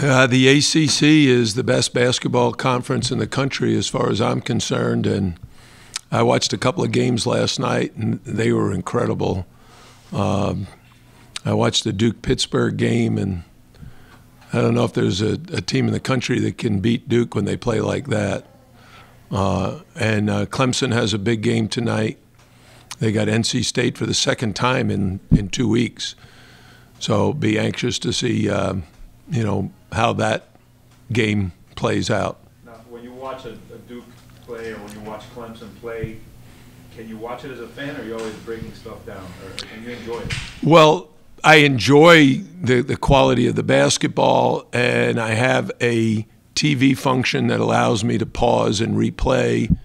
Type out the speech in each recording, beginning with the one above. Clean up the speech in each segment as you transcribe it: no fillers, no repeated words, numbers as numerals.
The ACC is the best basketball conference in the country as far as I'm concerned, and I watched a couple of games last night, and they were incredible. I watched the Duke-Pittsburgh game, and I don't know if there's a team in the country that can beat Duke when they play like that. And Clemson has a big game tonight. They got NC State for the second time in 2 weeks. So be anxious to see, how that game plays out. Now, when you watch a Duke play or when you watch Clemson play, can you watch it as a fan, or are you always breaking stuff down, or can you enjoy it? Well, I enjoy the quality of the basketball, and I have a TV function that allows me to pause and replay.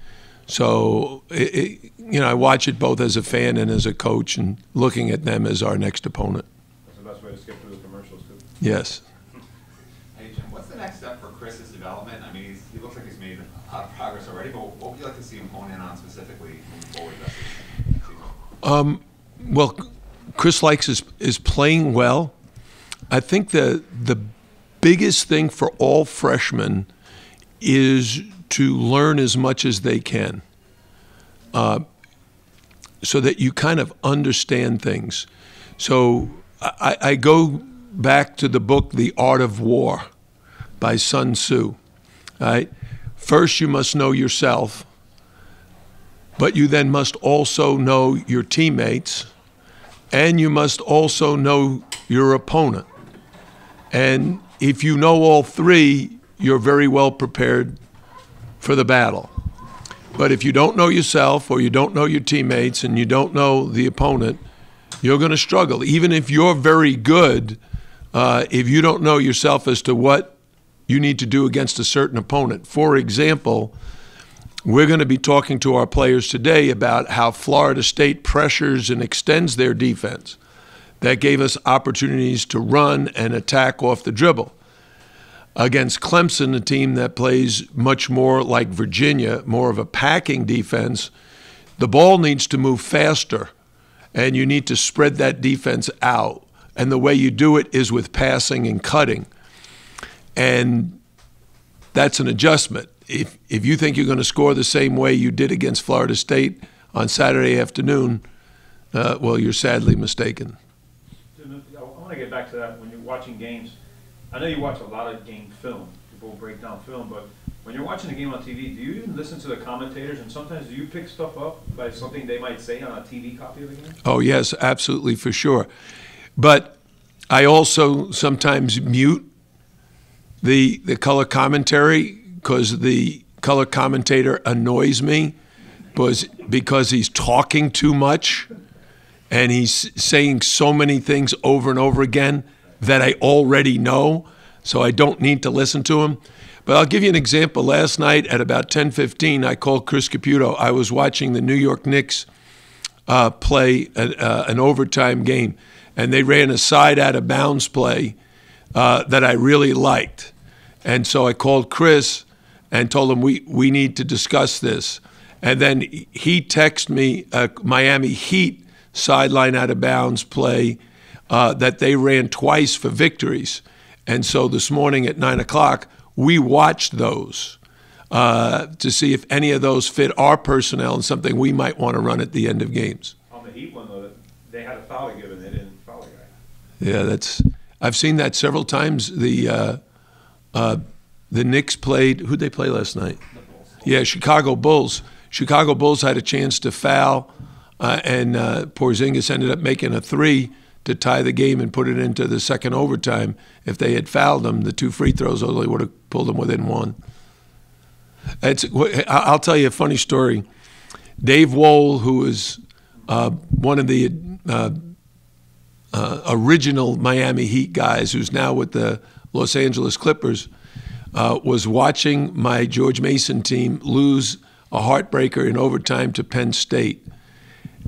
So, I watch it both as a fan and as a coach, and looking at them as our next opponent. That's the best way to skip through the commercials, too. Yes. Hey, Jim, what's the next step for Chris's development? I mean, he looks like he's made a lot of progress already, but what would you like to see him hone in on specifically moving forward the rest of the season? Well, Chris Likes is playing well. I think the biggest thing for all freshmen is to learn as much as they can, so that you kind of understand things. So I go back to the book The Art of War by Sun Tzu. Right? First, you must know yourself, but you then must also know your teammates, and you must also know your opponent. And if you know all three, you're very well prepared for the battle. But if you don't know yourself, or you don't know your teammates, and you don't know the opponent, you're going to struggle. Even if you're very good, if you don't know yourself as to what you need to do against a certain opponent. For example, we're going to be talking to our players today about how Florida State pressures and extends their defense. That gave us opportunities to run and attack off the dribble. Against Clemson, a team that plays much more like Virginia, more of a packing defense, the ball needs to move faster, and you need to spread that defense out. And the way you do it is with passing and cutting. And that's an adjustment. If you think you're going to score the same way you did against Florida State on Saturday afternoon, well, you're sadly mistaken. I want to get back to that. When you're watching games, I know you watch a lot of game film. People break down film, but when you're watching a game on TV, do you even listen to the commentators? And sometimes do you pick stuff up by something they might say on a TV copy of the game? Oh, yes, absolutely, for sure. But I also sometimes mute the color commentary, because the color commentator annoys me because he's talking too much and he's saying so many things over and over again that I already know, so I don't need to listen to him. But I'll give you an example. Last night at about 10:15, I called Chris Caputo. I was watching the New York Knicks play an overtime game, and they ran a side out of bounds play that I really liked. And so I called Chris and told him we need to discuss this. And then he texted me a Miami Heat sideline out of bounds play that they ran twice for victories. And so this morning at 9 o'clock, we watched those to see if any of those fit our personnel and something we might want to run at the end of games. On the Heat one, though, they had a foul given, they didn't foul the guy. Yeah, I've seen that several times. The Knicks played, who'd they play last night? Yeah, Chicago Bulls. Chicago Bulls had a chance to foul, and Porzingis ended up making a three to tie the game and put it into the second overtime. If they had fouled him, the two free throws only would have pulled them within one. I'll tell you a funny story. Dave Wohl, who is one of the original Miami Heat guys, who's now with the Los Angeles Clippers, was watching my George Mason team lose a heartbreaker in overtime to Penn State.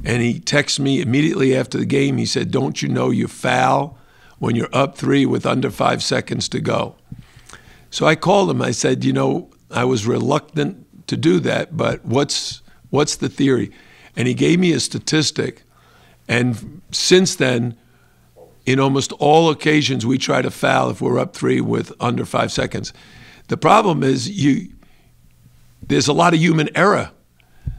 And he texted me immediately after the game. He said, "Don't you know you foul when you're up 3 with under 5 seconds to go?" So I called him. I said, I was reluctant to do that, but what's the theory? And he gave me a statistic. And since then, in almost all occasions, we try to foul if we're up 3 with under 5 seconds. The problem is there's a lot of human error.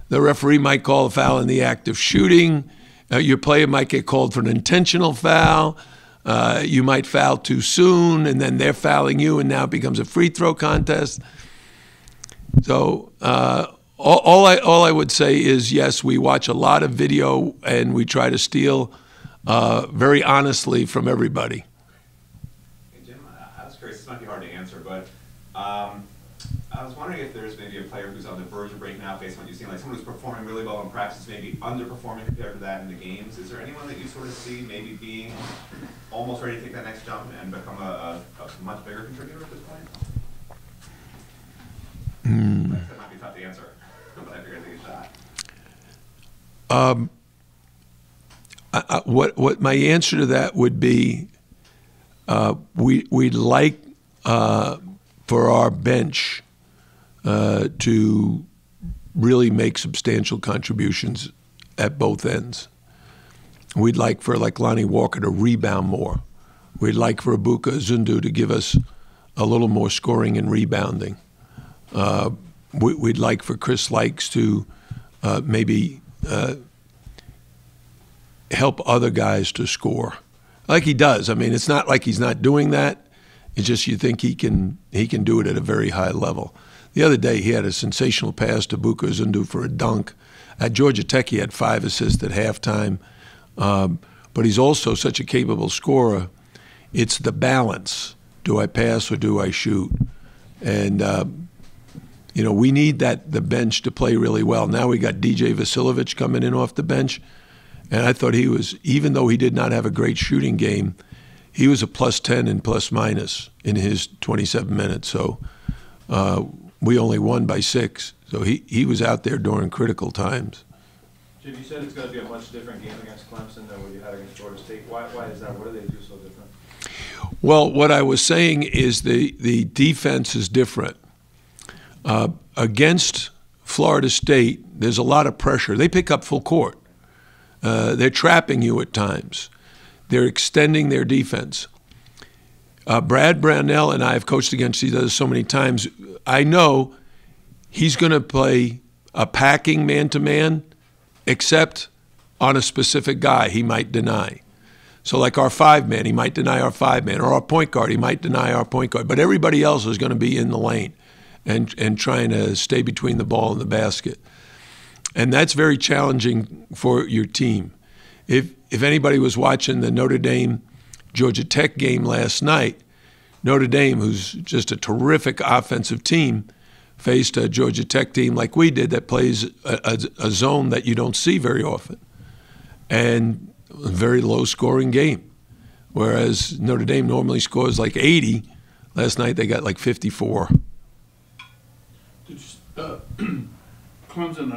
The referee might call a foul in the act of shooting. Your player might get called for an intentional foul. You might foul too soon, and then they're fouling you, and now it becomes a free throw contest. So all I would say is, yes, we watch a lot of video, and we try to steal very honestly from everybody. Hey, Jim, I was curious, this might be hard to answer, but I was wondering if there's maybe a player who's on the verge of breaking out based on what you've seen, like someone who's performing really well in practice, maybe underperforming compared to that in the games. Is there anyone that you sort of see maybe being almost ready to take that next jump and become a much bigger contributor at this point? That might be tough to answer, but I figured I'd take a shot. What my answer to that would be, we'd like for our bench to really make substantial contributions at both ends. We'd like for Lonnie Walker to rebound more. We'd like for Abuka Zundu to give us a little more scoring and rebounding. We'd like for Chris Likes to maybe help other guys to score, like he does. I mean, it's not like he's not doing that. It's just you think he can do it at a very high level. The other day, he had a sensational pass to Abuka Zundu for a dunk. At Georgia Tech, he had 5 assists at halftime. But he's also such a capable scorer. It's the balance. Do I pass or do I shoot? And, we need the bench to play really well. Now we got DJ Vasiljevic coming in off the bench. And I thought he was, even though he did not have a great shooting game, he was a +10 and ± in his 27 minutes. So we only won by 6. So he was out there during critical times. Jim, you said it's going to be a much different game against Clemson than what you had against Georgia State. Why is that? What do they do so different? Well, what I was saying is the defense is different. Against Florida State, there's a lot of pressure. They pick up full court. They're trapping you at times. They're extending their defense. Brad Brownell and I have coached against each other so many times. I know he's going to play a packing man-to-man, except on a specific guy he might deny. So like our 5-man, he might deny our 5-man, or our point guard, he might deny our point guard. But everybody else is going to be in the lane and trying to stay between the ball and the basket. And that's very challenging for your team. If anybody was watching the Notre Dame Georgia Tech game last night, Notre Dame, who's just a terrific offensive team, faced a Georgia Tech team like we did that plays a zone that you don't see very often, and a very low-scoring game. Whereas Notre Dame normally scores like 80. Last night they got like 54. Clemson,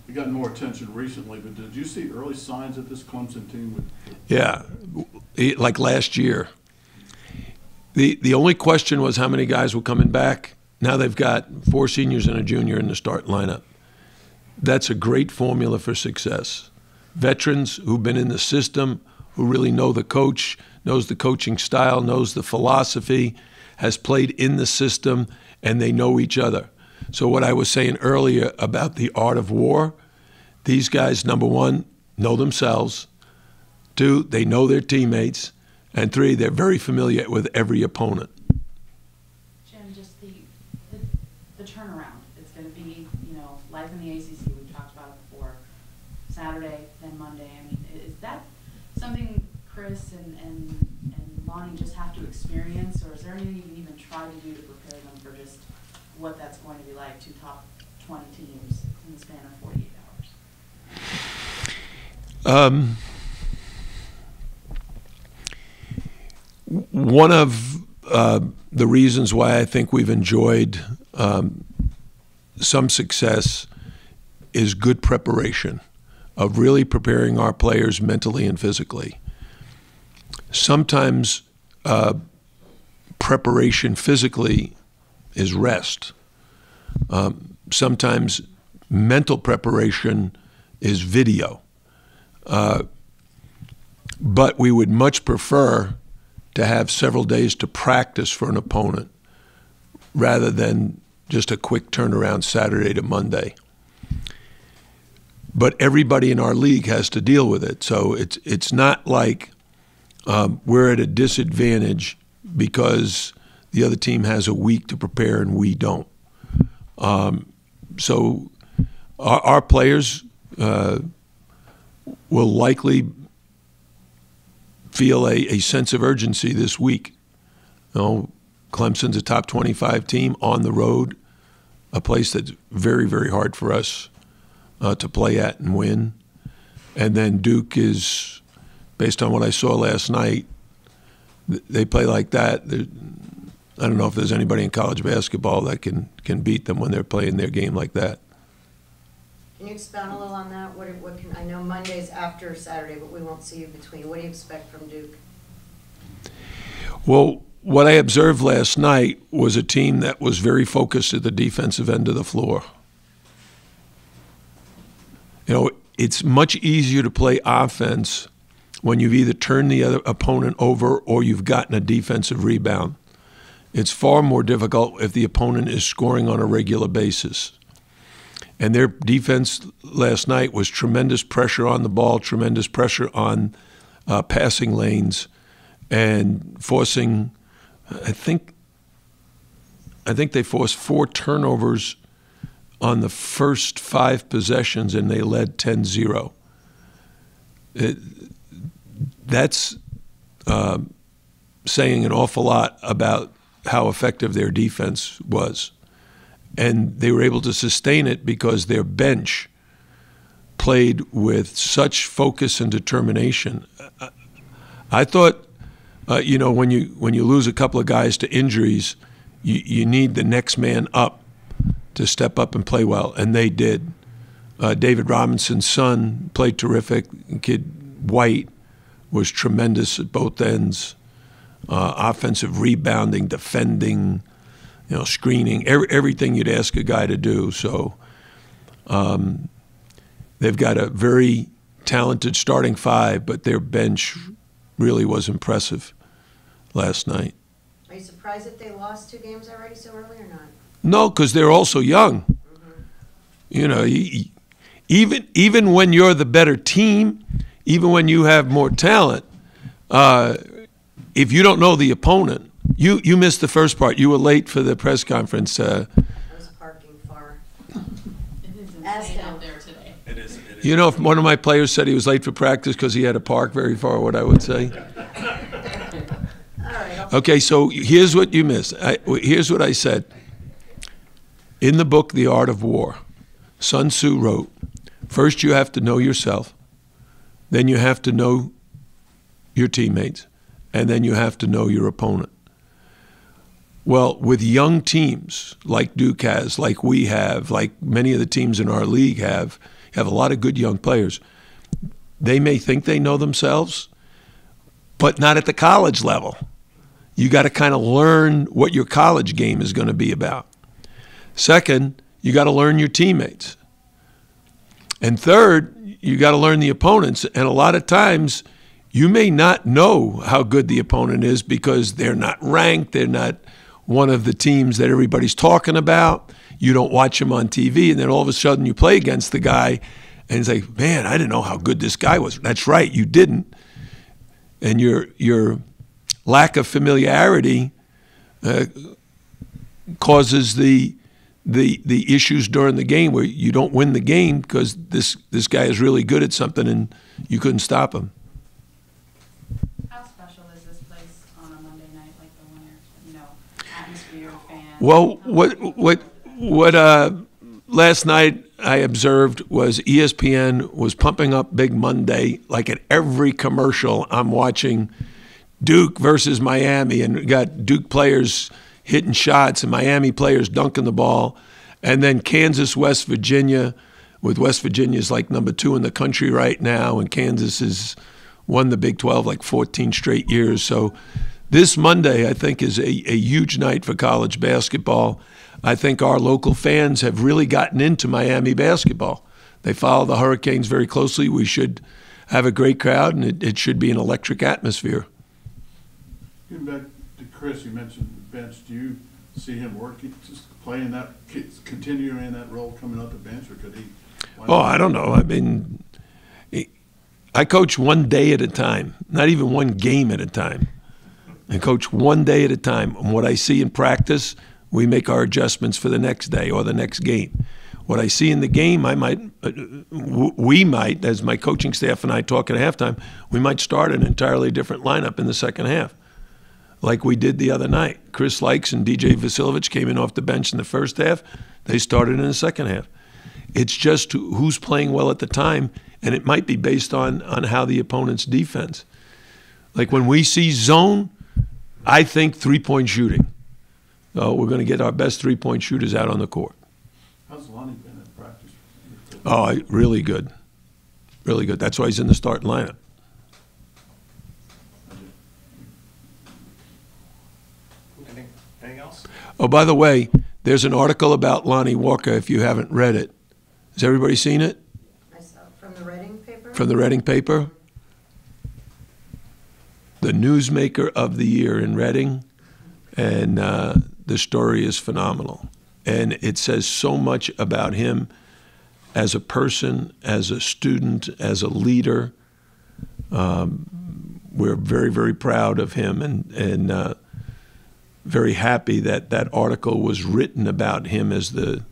it got more attention recently, but did you see early signs that this Clemson team would? Yeah, like last year. The only question was how many guys were coming back. Now they've got 4 seniors and a junior in the start lineup. That's a great formula for success. Veterans who've been in the system, who really know the coach, knows the coaching style, knows the philosophy, has played in the system, and they know each other. So what I was saying earlier about the art of war, these guys, number 1, know themselves. 2, they know their teammates. And 3, they're very familiar with every opponent. Jim, just the turnaround. It's going to be, live in the ACC. We've talked about it before. Saturday, then Monday. I mean, is that something Chris and Lonnie just have to experience, or is there anything you can even try to do to prepare them for just what that's going to be like, 2 top 20 teams in the span of 48 hours? One of the reasons why I think we've enjoyed some success is good preparation, of really preparing our players mentally and physically. Sometimes preparation physically is rest. Sometimes mental preparation is video. but we would much prefer to have several days to practice for an opponent rather than just a quick turnaround Saturday to Monday. But everybody in our league has to deal with it. So it's not like we're at a disadvantage because the other team has a week to prepare and we don't. So our players will likely feel a sense of urgency this week. You know, Clemson's a top 25 team on the road, a place that's very, very hard for us to play at and win. And then Duke is, based on what I saw last night, they play like that. I don't know if there's anybody in college basketball that can beat them when they're playing their game like that. Can you expound a little on that? I know Monday's after Saturday, but we won't see you between. What do you expect from Duke? Well, what I observed last night was a team that was very focused at the defensive end of the floor. You know, it's much easier to play offense when you've either turned the other opponent over or you've gotten a defensive rebound. It's far more difficult if the opponent is scoring on a regular basis. And their defense last night was tremendous pressure on the ball, tremendous pressure on passing lanes, and forcing, I think they forced 4 turnovers on the first 5 possessions, and they led 10-0. That's saying an awful lot about how effective their defense was. And they were able to sustain it because their bench played with such focus and determination. I thought, you know, when you lose a couple of guys to injuries, you need the next man up to step up and play well, and they did. David Robinson's son played terrific. Kid White was tremendous at both ends. Offensive rebounding, defending, you know, screening, everything you'd ask a guy to do. So they've got a very talented starting 5, but their bench really was impressive last night. Are you surprised that they lost 2 games already so early or not? No, because they're also young. Mm-hmm. You know, even when you're the better team, even when you have more talent, if you don't know the opponent, you missed the first part. You were late for the press conference. I was parking far. It is insane out there today. It is. You know, if one of my players said he was late for practice because he had to park very far, what I would say? All right. Okay, so here's what you missed. Here's what I said. In the book, The Art of War, Sun Tzu wrote, first you have to know yourself, then you have to know your teammates, and then you have to know your opponent. Well, with young teams like Duke has, like we have, like many of the teams in our league have a lot of good young players. They may think they know themselves, but not at the college level. You got to kind of learn what your college game is going to be about. Second, you got to learn your teammates. And third, you got to learn the opponents. And a lot of times, you may not know how good the opponent is because they're not ranked, they're not one of the teams that everybody's talking about. You don't watch them on TV, and then all of a sudden you play against the guy, and it's like, man, I didn't know how good this guy was. That's right, you didn't. And your lack of familiarity causes the issues during the game where you don't win the game because this guy is really good at something and you couldn't stop him. How special is this place on a Monday night like the one atmosphere, fans? Well, what last night I observed was ESPN was pumping up Big Monday. Like at every commercial, I'm watching Duke versus Miami, and we got Duke players hitting shots and Miami players dunking the ball. And then Kansas, West Virginia, with West Virginia's like number 2 in the country right now, and Kansas has won the Big 12 like 14 straight years. So this Monday, I think, is a huge night for college basketball. I think our local fans have really gotten into Miami basketball. They follow the Hurricanes very closely. We should have a great crowd, and it should be an electric atmosphere. Getting back to Chris, you mentioned the bench. Do you see him working, just playing that, continuing in that role coming up the bench, or could he? Oh, I don't know. I mean, I coach one day at a time, not even one game at a time. I coach one day at a time. And what I see in practice, we make our adjustments for the next day or the next game. What I see in the game, we might, as my coaching staff and I talk at halftime, we might start an entirely different lineup in the second half, like we did the other night. Chris Likes and DJ Vasiljevic came in off the bench in the first half. They started in the second half. It's just who's playing well at the time, and it might be based on how the opponent's defense. Like when we see zone, I think three-point shooting. So we're going to get our best three-point shooters out on the court. How's Lonnie been at practice? Oh, really good. Really good. That's why he's in the starting lineup. Anything else? Oh, by the way, there's an article about Lonnie Walker if you haven't read it. Has everybody seen it? I saw, from the Reading paper? From the Reading paper? The newsmaker of the year in Reading, and the story is phenomenal. And it says so much about him as a person, as a student, as a leader. We're very, very proud of him, and very happy that that article was written about him as the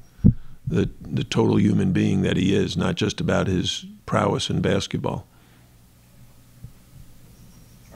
total human being that he is, not just about his prowess in basketball.